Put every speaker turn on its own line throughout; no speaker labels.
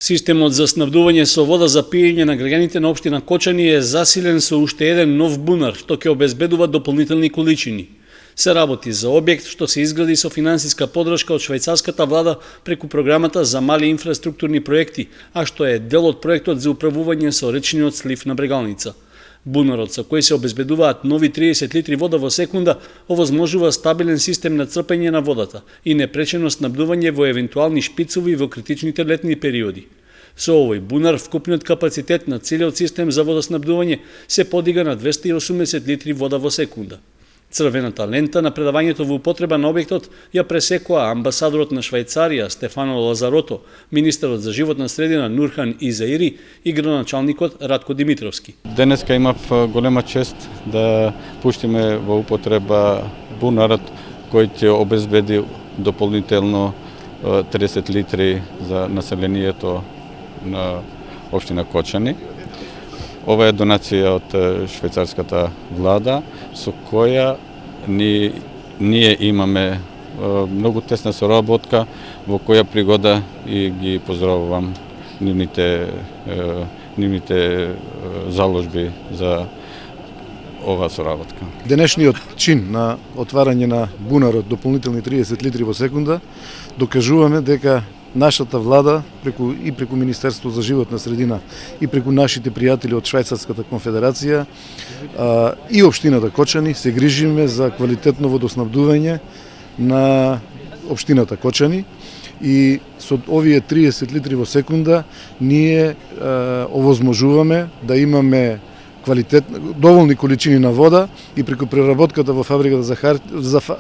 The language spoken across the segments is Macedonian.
Системот за снабдување со вода за пиење на граѓаните на општина Кочани е засилен со уште еден нов бунар, што ќе обезбедува дополнителни количини. Се работи за објект што се изгради со финансиска поддршка од швајцарската влада преку програмата за мали инфраструктурни проекти, а што е дел од проектот за управување со речниот слив на Брегалница. Бунарот со кој се обезбедуваат нови 30 литри вода во секунда овозможува стабилен систем на црпење на водата и непречено снабдување во евентуални шпицови во критичните летни периоди. Со овој бунар вкупниот капацитет на целиот систем за водоснабдување се подига на 280 литри вода во секунда. Црвената лента на предавањето во употреба на објектот ја пресекоа амбасадорот на Швајцарија Стефано Лазарото, министерот за животна средина Нурхан Изаири и градоначалникот Радко Димитровски.
Денеска имав голема чест да пуштиме во употреба бунарот кој ќе обезбеди дополнително 30 литри за населението на општина Кочани. Ова е донација од швајцарската влада, со која ние имаме многу тесна соработка, во која пригода и ги поздравувам нивните заложби за ова соработка.
Денешниот чин на отварање на бунарот дополнителни 30 литри во секунда докажуваме дека нашата влада преку Министерство за животна средина и преку нашите пријатели од Швајцарската конфедерација и општината Кочани се грижиме за квалитетно водоснабдување на општината Кочани и со овие 30 литри во секунда ние овозможуваме да имаме доволни количини на вода и преку преработката во фабриката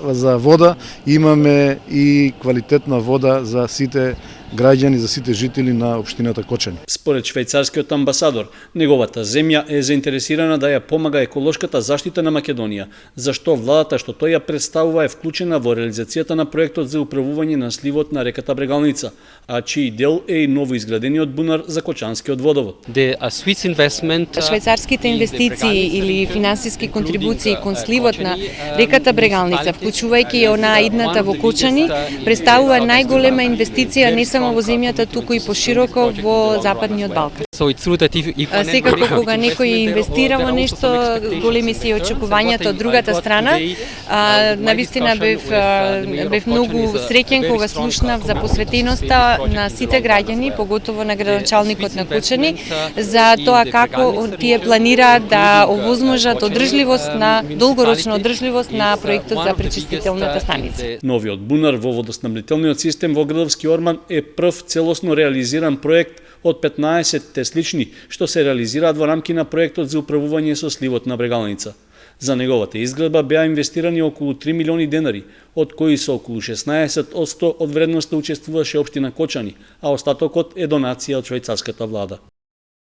за вода имаме и квалитетна вода за сите граѓани, за сите жители на општината Кочани.
Според швајцарскиот амбасадор, неговата земја е заинтересирана да ја помага еколошката заштита на Македонија, зашто владата што тој ја представува е вклучена во реализацијата на проектот за управување на сливот на реката Брегалница, а чиј дел е и ново изградениот бунар за Кочанскиот водовод.
Швајцарските инвестиции или финансиски контрибуции кон сливот на реката Брегалница, вклучувајќи и онаа идната во Кочани, представува најголема инвестиција не само во земјата, туку и пошироко во Западниот Балкан. Секако кога некој инвестира во нешто, големи се очекувањата од другата страна. Навистина бев многу среќен кога слушнав за посветеноста на сите граѓани, поготово на градоначалникот на Кочани, за тоа како тие планираат да овозможат долгорочна одржливост на проектот за пречистителната станица.
Новиот бунар во водоснабдителниот систем во Градовски Орман е прв целосно реализиран проект од 15 слични што се реализираат во рамки на проектот за управување со сливот на Брегалница. За неговата изградба беа инвестирани околу 3 милиони денари, од кои со околу 16% од вредноста учествуваше општина Кочани, а остатокот е донација од швајцарската влада.